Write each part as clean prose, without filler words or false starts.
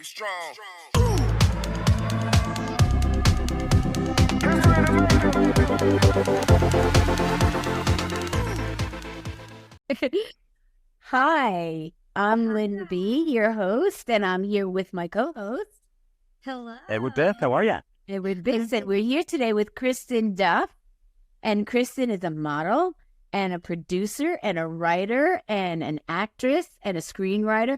strong. Hi, I'm Lynn B., your host, and I'm here with my co-host. Hello. Edward Beth, how are you? Edward Vincent. We're here today with Kristen Duff, and Kristen is a model and a producer and a writer and an actress and a screenwriter,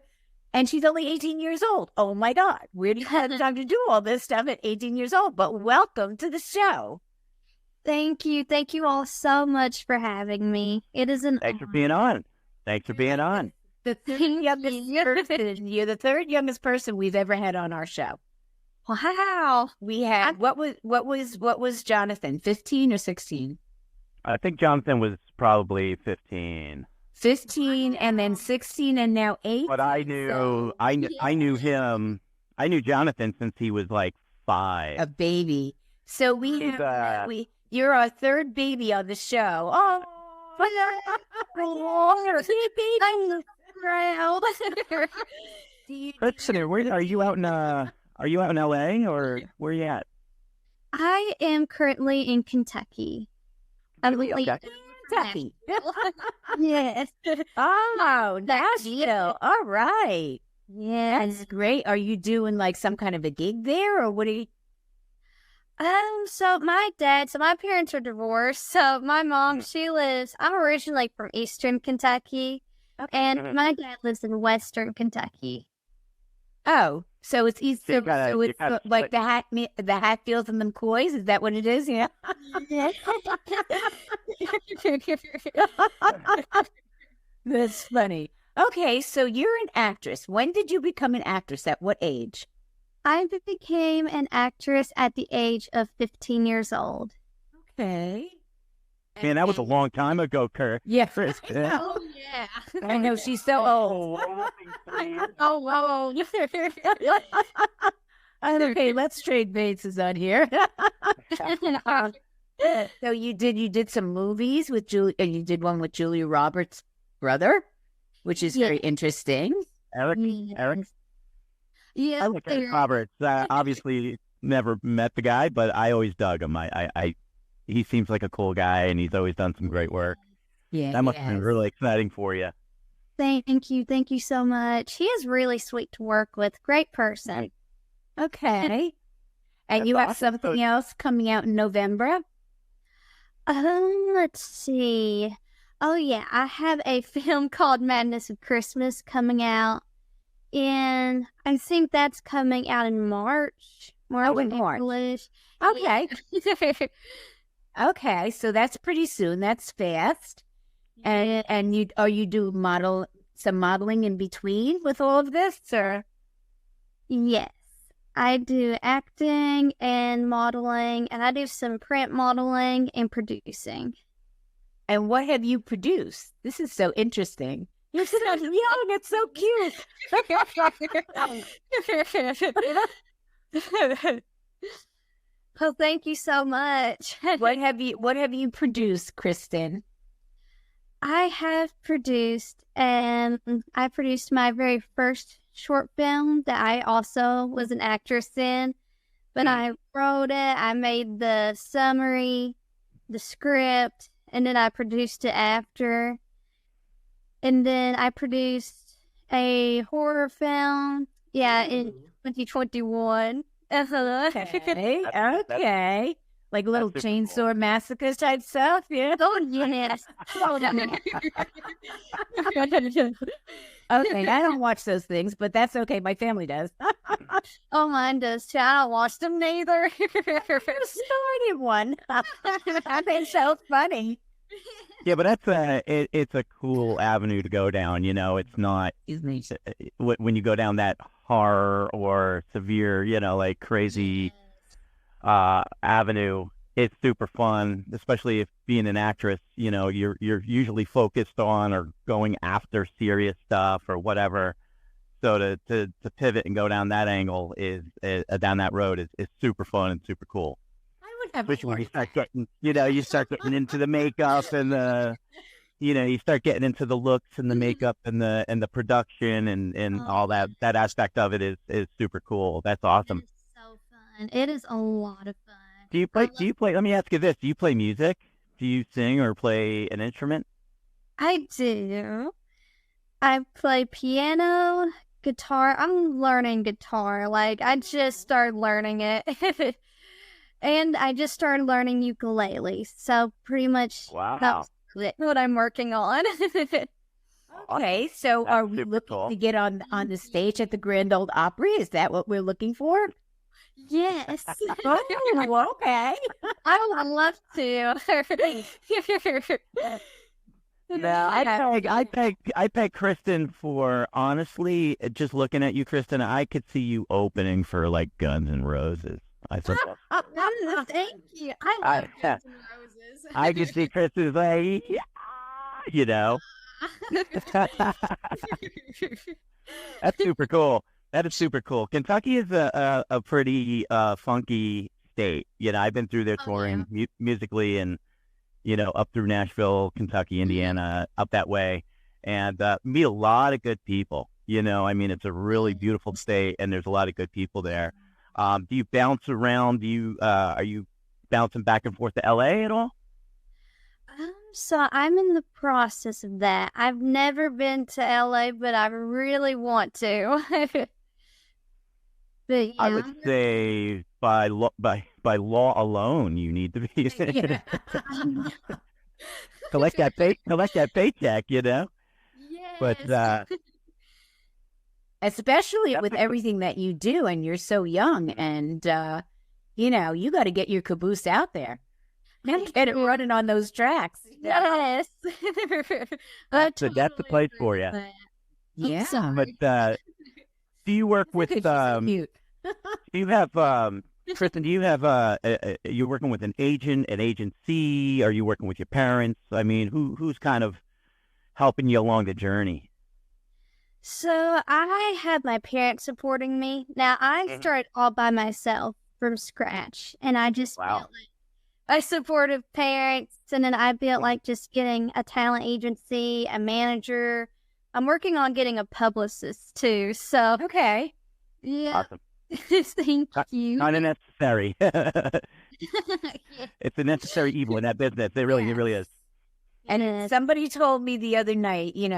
and she's only 18 years old. Oh my God, where do you have time to do all this stuff at 18 years old? But welcome to the show. Thank you. Thank you all so much for having me. It is an Thanks for being on. Thanks for being on. The third youngest person, you're the third youngest person we've ever had on our show. Wow. We had what was Jonathan, 15 or 16? I think Jonathan was probably 15. 15 and then 16 and now 8. But I knew him. I knew Jonathan since he was like 5. A baby. So you're our third baby on the show. Oh, I'm proud. Kristen, where are you out in LA or where are you at? I am currently in Kentucky. Okay. Kentucky. Yes. Oh, Nashville. All right. Yes. That's great. Are you doing like some kind of a gig there or what are you? So my parents are divorced. So my mom, I'm originally from Eastern Kentucky, and my dad lives in Western Kentucky. Oh, so it's east. So So it's like the Hatfields and the McCoys. Is that what it is? Yeah. That's funny. Okay, so you're an actress. When did you become an actress? At what age? I became an actress at the age of 15 years old. Okay. Man, that was a long time ago, Kurt. Yeah. Oh, yeah. I know, she's so old. Oh, Okay, let's trade bases on here. So you did some movies with Julie, and you did one with Julia Roberts' brother, which is very interesting. Eric? Yeah. I like Eric Roberts. Obviously never met the guy, but I always dug him. He seems like a cool guy, and he's always done some great work. Yeah, that must have been really exciting for you. Thank you so much. He is really sweet to work with. Great person. Okay. And you have something else coming out in November? Let's see. Oh yeah, I have a film called Madness of Christmas coming out, and I think that's coming out in March. March. Okay. Okay, so that's pretty soon. That's fast. And you do some modeling in between with all of this, or? Yes, I do acting and modeling, and I do some print modeling and producing. And what have you produced? This is so interesting. You're so young. It's so cute. Well, thank you so much. What have you produced, Kristen? I have produced, I produced my very first short film that I also was an actress in, but I wrote it, I made the summary, the script, and then I produced it after. And then I produced a horror film, in 2021. Okay. Like little chainsaw massacre type stuff, yeah? Oh, yes. Okay, I don't watch those things, but that's okay. My family does. Oh, mine does too. I don't watch them neither. You started one. That's so funny. Yeah, but that's it's a cool avenue to go down. You know, it's not when you go down that horror or severe, like crazy avenue. It's super fun, especially if being an actress, you're usually focused on or going after serious stuff or whatever. So to pivot and go down that angle down that road is super fun and super cool. I would have. Especially when you start getting into the makeup and you start getting into the looks and the makeup and the production and all that aspect of it is super cool. That's awesome. It is so fun. It is a lot of fun. Do you play, let me ask you this, do you play music? Do you sing or play an instrument? I do. I play piano, guitar. I'm learning guitar. Like, I just started learning it. And I just started learning ukulele. So pretty much that's what I'm working on. Okay, so That's are we super looking cool. to get on the stage at the Grand Old Opry? Is that what we're looking for? Yes. Oh, okay. I would love to. I peg Kristen for, honestly, just looking at you, Kristen, I could see you opening for like Guns N' Roses. I thought Thank you. I love Guns N' Roses. I could see Kristen's like, yeah, you know. That's super cool. That is super cool. Kentucky is a pretty funky state. I've been through there touring musically and, up through Nashville, Kentucky, Indiana, up that way, and meet a lot of good people. I mean, it's a really beautiful state, and there's a lot of good people there. Do you bounce around? Are you bouncing back and forth to LA at all? So I'm in the process of that. I've never been to LA, but I really want to. But yeah. I would say by law alone, you need to be collect that paycheck, Yes. But especially with everything that you do, and you're so young, and you got to get your caboose out there and get it running on those tracks. Yes. that's the place for you. Yeah, but do you work with cute. do you have Kristen, do you have you're working with an agent, an agency? Are you working with your parents? I mean, who's kind of helping you along the journey? So I had my parents supporting me. Now I started all by myself from scratch, and I just felt like I supported parents, and then I felt like just getting a talent agency, a manager. I'm working on getting a publicist too. So Okay. yeah. Awesome. Thank you. Kind of necessary. Yeah. It's a necessary evil in that business. It really is. And Yes. somebody told me the other night, you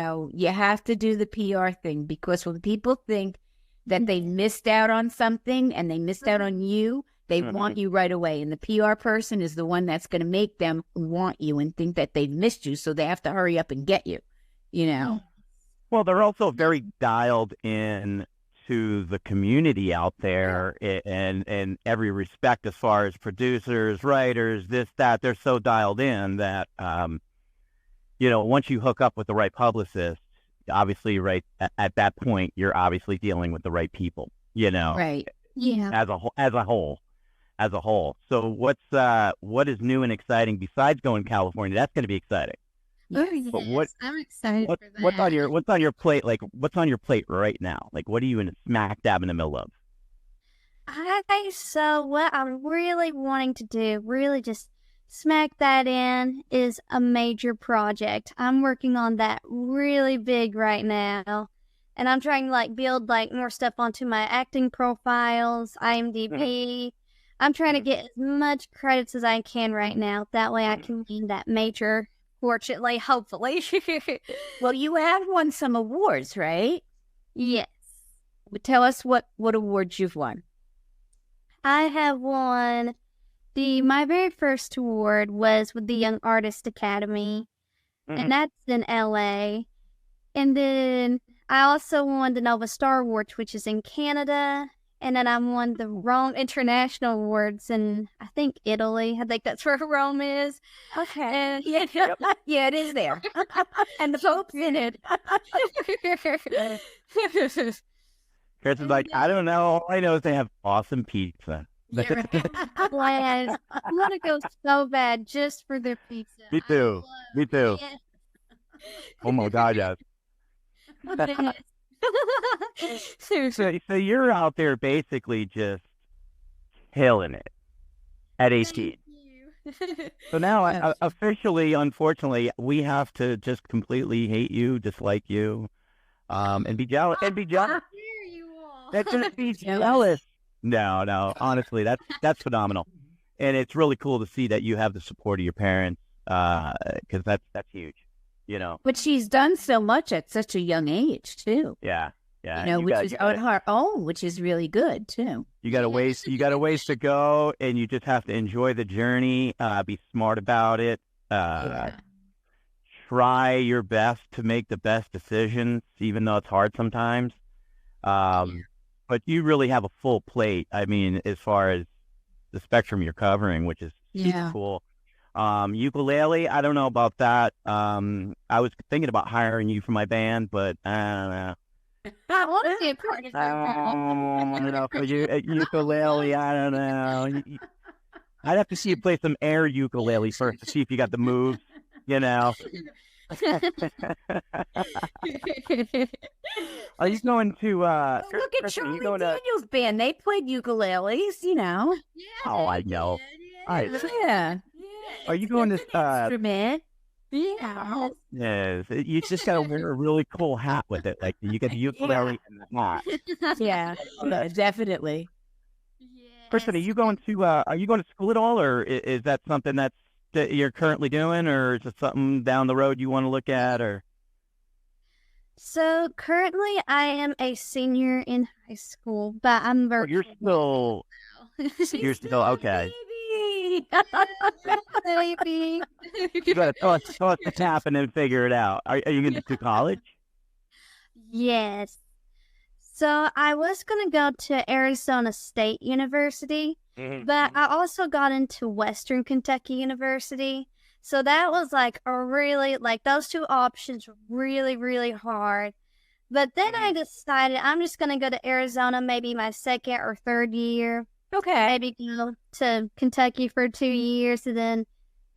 have to do the PR thing, because when people think that they missed out on something and they missed out on you, they want you right away. And the PR person is the one that's going to make them want you and think that they've missed you. So they have to hurry up and get you, Well, they're also very dialed in to the community out there in every respect, as far as producers, writers, this, that. They're so dialed in that, once you hook up with the right publicist, obviously right at that point, you're obviously dealing with the right people, Right. Yeah. as a whole. So what is new and exciting besides going to California? That's going to be exciting. Oh, yes. But I'm excited for that. What's on your plate? Like, what's on your plate right now? Like, what are you in smack dab in the middle of? So what I'm really wanting to do, really just smack that in, is a major project. I'm working on that really big right now. And I'm trying to build more stuff onto my acting profiles, IMDb. I'm trying to get as much credits as I can right now. That way I can win that major, fortunately, hopefully. Well, you have won some awards, right? Yes. Tell us what awards you've won. I have won my very first award was with the Young Artist Academy, and that's in LA. And then I also won the Nova Star Award, which is in Canada. And then I won the Rome International Awards in, I think, Italy. I think that's where Rome is. Okay. And, Yeah, it is there. And the Pope's in it. Kristen's like, I don't know. All I know is they have awesome pizza. I want to go so bad just for their pizza. Me too. Me too. Yes. Oh my God, yes. So you're out there basically just killing it at 18. So now, officially, unfortunately, we have to just completely hate you, dislike you, and be jealous. And be jealous. Here you are. That's just be jealous. No. Honestly, that's phenomenal, and it's really cool to see that you have the support of your parents, because that's huge. You know. But she's done so much at such a young age too. Yeah. Which is on her own, which is really good too. You got a ways to go, and you just have to enjoy the journey. Be smart about it. Try your best to make the best decisions, even though it's hard sometimes. But you really have a full plate. I mean, as far as the spectrum you're covering, which is super cool. Ukulele, I don't know about that. I was thinking about hiring you for my band, but I don't know. I want to be a part of I don't know. For ukulele, I don't know. I'd have to see you play some air ukulele first to see if you got the moves, you know. Are you going to look at Charlie Daniels' band? They played ukuleles, you know. Yeah, Oh, I know. Yeah. Are you going to instrument? Yeah. Yes, you just got to wear a really cool hat with it. Like you get the ukulele and the hat. Yeah, definitely. Kristen, are you going to school at all, or is that something that you're currently doing, or is it something down the road you want to look at, or? So currently, I am a senior in high school, but I'm You're still okay. Baby. You got to toss the tap and then figure it out. Are you going to college? Yes. So I was going to go to Arizona State University, but I also got into Western Kentucky University. So that was like those two options were really, really hard. But then I decided I'm just going to go to Arizona maybe my second or third year. Okay. Maybe go to Kentucky for 2 years and then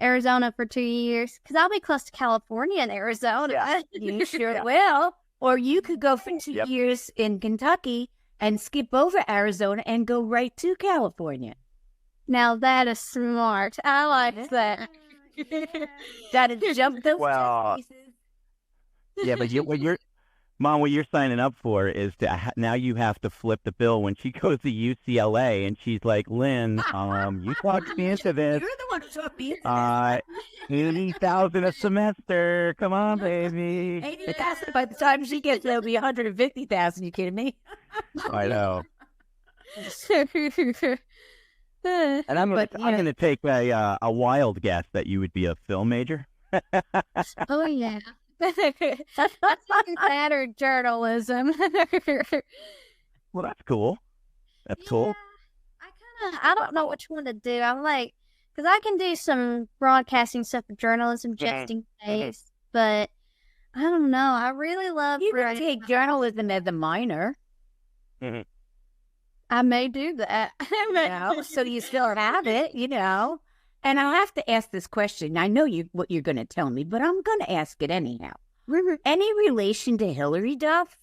Arizona for 2 years. Because I'll be close to California and Arizona. Yeah, you sure will. Or you could go for 2 years in Kentucky and skip over Arizona and go right to California. Now that is smart. I like that. Got to jump those pieces. Yeah, but what you're signing up for is now you have to flip the bill when she goes to UCLA and she's like, Lynn, you talked me into this. You're the one who talked me into this. $80,000 a semester. Come on, baby. 80,000 by the time she gets there, it'll be 150,000. You kidding me? I know. And I'm going to take a wild guess that you would be a film major. Oh yeah. That's that or journalism. Well, that's cool. That's cool. I don't know which one to do. I'm like, because I can do some broadcasting stuff for journalism just in case, but I don't know. I really love. You can take journalism as a minor. I may do that. So you still have it, you know. And I'll have to ask this question. I know what you're going to tell me, but I'm going to ask it anyhow. Any relation to Hillary Duff?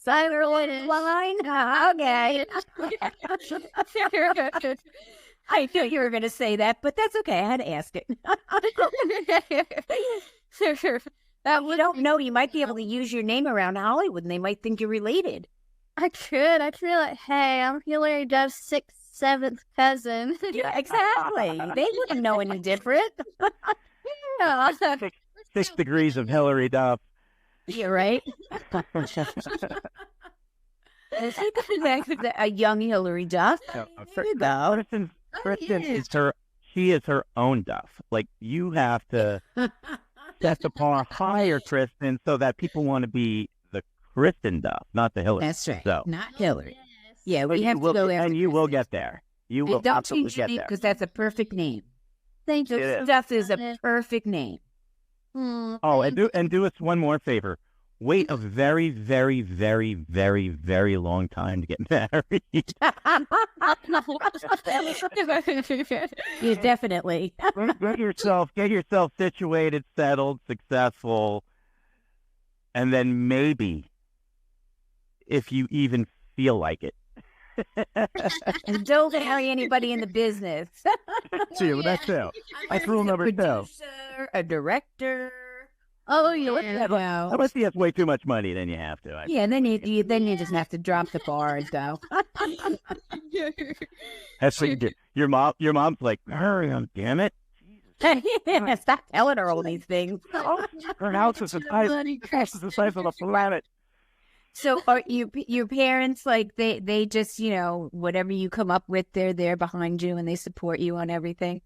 Line? Okay. I knew you were going to say that, but that's okay. I had to ask it. You don't know. You might be able to use your name around Hollywood, and they might think you're related. I could. I'd be like, hey, I'm Hillary Duff's 6th, 7th cousin. Yeah, exactly. They wouldn't know any different. Yeah. 6 degrees of Hillary Duff. You're right. A young Hillary Duff. There you go. Kristen she is her own Duff. Like, you have to set the bar higher, Kristen, so that people want to be the Kristen Duff, not the Hillary. That's right. So. Not Hillary. Yeah, we have to go there. And you will get there. You will absolutely get there. Because that's a perfect name. Thank you. Duff is a perfect name. Oh, and do us one more favor. Wait a very, very, very, very, very long time to get married. You definitely. Get yourself situated, settled, successful, and then maybe, if you even feel like it, And don't marry anybody in the business. See, well, that's it. That's rule number two. Producer, a director. Oh, Yeah. Well, Unless you have way too much money, then you have to. yeah, then you just have to drop the bar and go. That's what you do. Your mom's like, hurry on, damn it. Yeah, stop telling her all these things. Her house is the size of the planet. So are your parents like they just, whatever you come up with, they're there behind you and they support you on everything?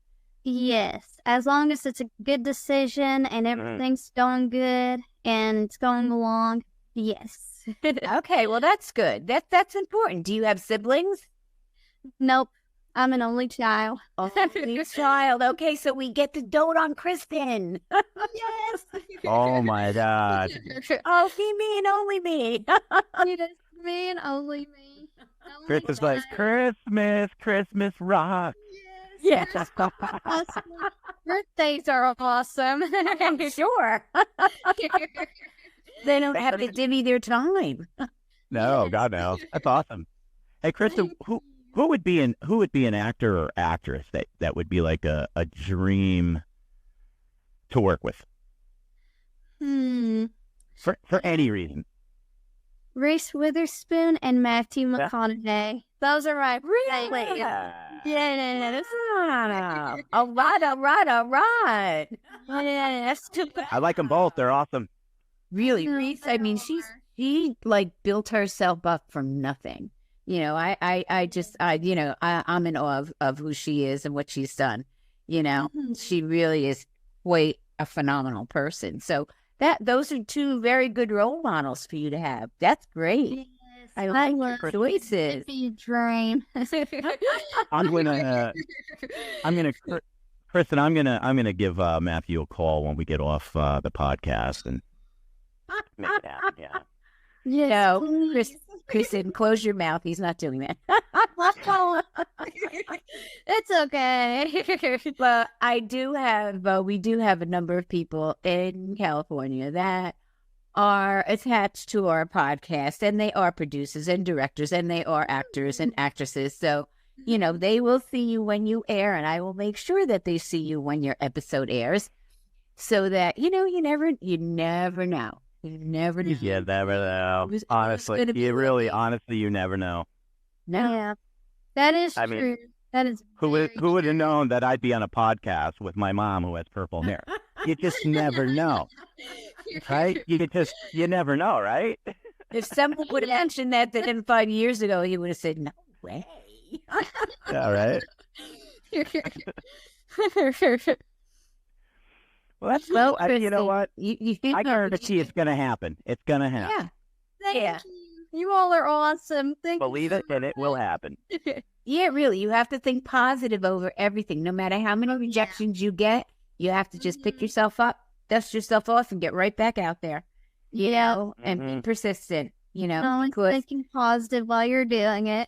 Yes, as long as it's a good decision and everything's going good and it's going along, yes. Okay, well that's good. That's important. Do you have siblings? Nope, I'm an only child. Only child. Okay, so we get to dote on Kristen. Yes. Oh my God. Oh, me and only me. It is me and only me. Chris is like, Christmas rock. Yes. Awesome. Birthdays are awesome. I'm sure. They don't have to divvy their time. No, God no. That's awesome. Hey, Kristen, who would be an actor or actress that would be like a dream to work with for any reason? Reese Witherspoon and Matthew McConaughey. Those are my Really? Yes. All right. Yes. I like them both. They're awesome. Really, Reese. I mean, she like built herself up from nothing. I'm in awe of who she is and what she's done. She really is quite a phenomenal person. So those are two very good role models for you to have. That's great. Yes, I like your choices. It'd be a dream. Kristen, I'm gonna give Matthew a call when we get off the podcast and make it happen. Yeah. No, Kristen, close your mouth. He's not doing that. It's okay. But we do have a number of people in California that are attached to our podcast, and they are producers and directors, and they are actors and actresses. So, they will see you when you air, and I will make sure that they see you when your episode airs, so that, you never know. You never know. You never know. Honestly, you never know. No. Yeah, that is I true. mean, That is who would have known that I'd be on a podcast with my mom who has purple hair? You just never know, right? You never know, right? If someone would have mentioned that to him 5 years ago, he would have said, "No way." Yeah, right. Well, that's you know what? I guarantee it's going to happen. It's going to happen. Thank you. You all are awesome. Believe it, and it will happen. Yeah, really. You have to think positive over everything. No matter how many rejections you get, you have to just pick yourself up, dust yourself off, and get right back out there. And be persistent. Always thinking positive while you're doing it.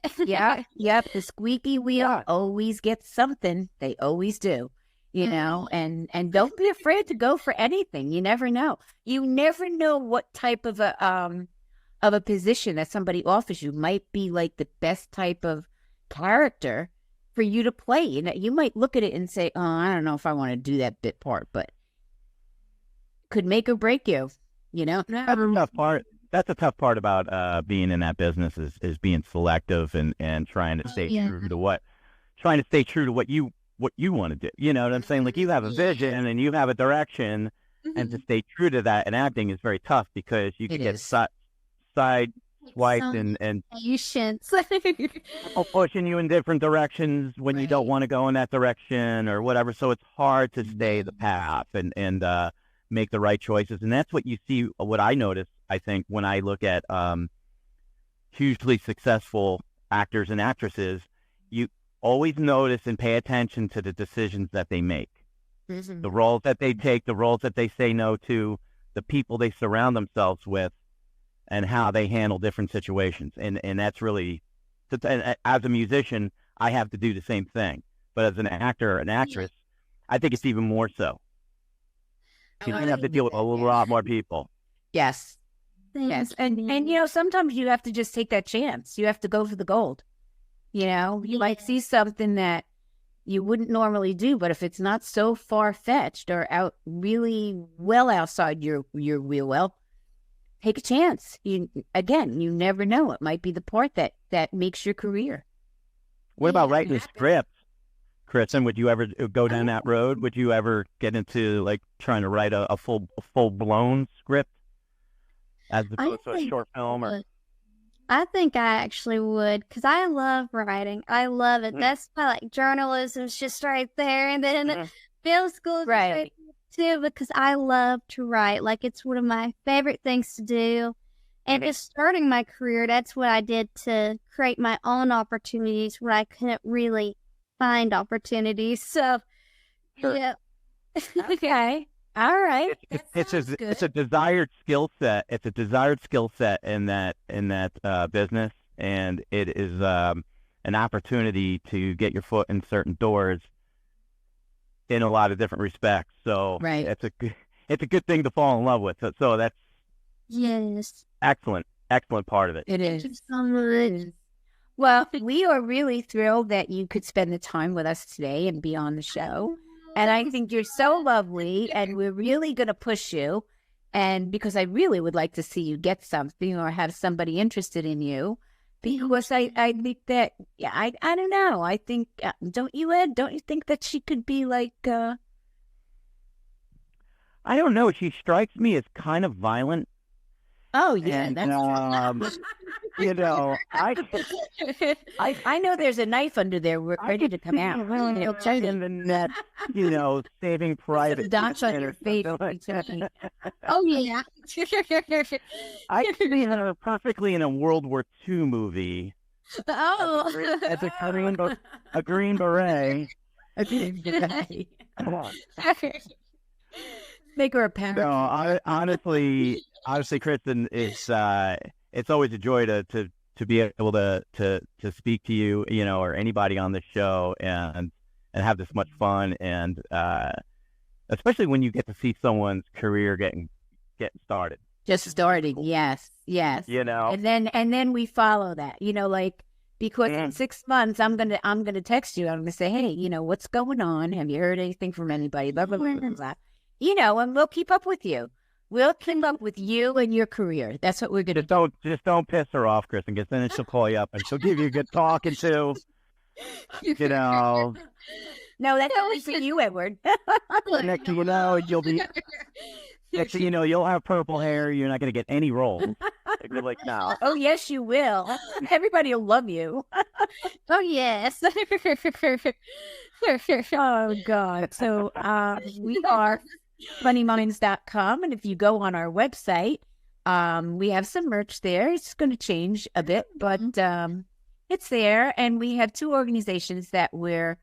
Yep. The squeaky wheel always gets something. They always do. And don't be afraid to go for anything. You never know. You never know what type of a position that somebody offers you might be like the best type of character for you to play. You might look at it and say, "Oh, I don't know if I want to do that bit part," but could make or break you. That's a tough part. That's a tough part about being in that business is being selective and trying to stay true to what you want to do. You know what I'm saying? Like, you have a vision and you have a direction, and to stay true to that in acting is very tough because you can get sideswiped and patience. pushing you in different directions when you don't want to go in that direction or whatever. So it's hard to stay the path and make the right choices. And that's what you see, what I notice, I think, when I look at hugely successful actors and actresses. You always notice and pay attention to the decisions that they make, the roles that they take, the roles that they say no to, the people they surround themselves with, and how they handle different situations. And that's really, as a musician, I have to do the same thing. But as an actor or an actress, I think it's even more so. You have to deal with a lot more people. Yes. And sometimes you have to just take that chance. You have to go for the gold. You know, you might see something that you wouldn't normally do, but if it's not so far-fetched or out really well outside your wheel well, take a chance. You never know. It might be the part that makes your career. What about writing a script, Kristen? Would you ever go down that road? Would you ever get into like trying to write a full-blown script as opposed to a short film? Or I think I actually would, because I love writing. I love it. That's why, like, journalism's just right there, and then film school is right too, because I love to write. Like, it's one of my favorite things to do. And just starting my career, that's what I did to create my own opportunities where I couldn't really find opportunities. So, yeah. Okay. All right. It's a desired skill set. It's a desired skill set in that business, and it is an opportunity to get your foot in certain doors in a lot of different respects. So it's a good thing to fall in love with. So that's excellent part of it. It is. Thank you so much. Well, we are really thrilled that you could spend the time with us today and be on the show. And I think you're so lovely, and we're really going to push you. And because I really would like to see you get something or have somebody interested in you, because I think that, I don't know. I think, don't you, Ed? Don't you think that she could be like... I don't know. She strikes me as kind of violent. Oh, yeah. And, you know, I know there's a knife under there ready to come out. In the net, you know, Saving Private. Dots on your face. Oh, yeah. I could see her perfectly in a World War II movie. Oh. As a Green Beret. Come on. Make her a parent. No, honestly, Kristen, it's always a joy to be able to speak to you, you know, or anybody on the show and have this much fun, and especially when you get to see someone's career getting started. Just starting, yes. You know, and then we follow that, you know, like, because in 6 months I'm gonna text you. I'm gonna say, hey, you know, what's going on? Have you heard anything from anybody? Blah blah blah blah blah. You know, and we'll keep up with you. We'll keep up with you and your career. That's what we're going to do. Just don't piss her off, Kristen, because then she'll call you up and she'll give you a good talking to. You know. No, that's only for you, Edward. Next thing you know, you'll have purple hair. You're not going to get any roles. You're like, no. Oh, yes, you will. Everybody will love you. Oh, yes. Oh, God. So we are funnyminds.com, and if you go on our website, we have some merch there. It's going to change a bit, but it's there, and we have 2 organizations that we're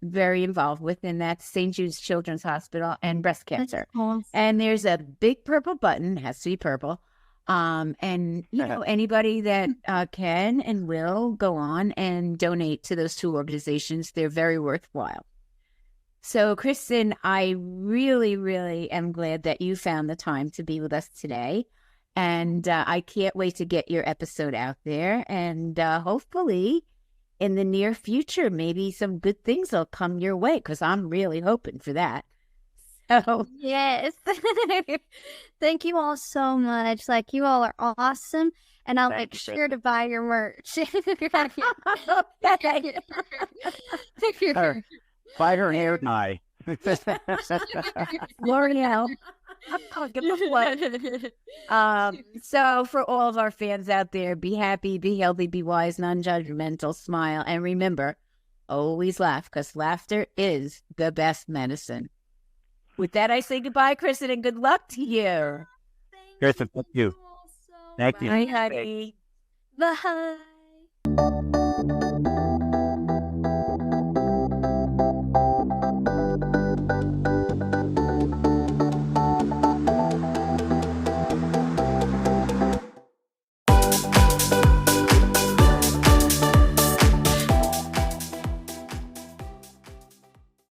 very involved with, and that's St. Jude's Children's Hospital and breast cancer. Awesome. And there's a big purple button, it has to be purple, and you know, anybody that can and will go on and donate to those 2 organizations. They're very worthwhile. So, Kristen, I really, really am glad that you found the time to be with us today. And I can't wait to get your episode out there. And hopefully, in the near future, maybe some good things will come your way, because I'm really hoping for that. So, yes. Thank you all so much. Like, you all are awesome. And I'll make sure to buy your merch. Buy her hair dye. L'Oreal. So for all of our fans out there, be happy, be healthy, be wise, non-judgmental, smile, and remember, always laugh, because laughter is the best medicine. With that, I say goodbye, Kristen, and good luck to you. Kristen, thank you. Thank you. Bye, honey. Bye.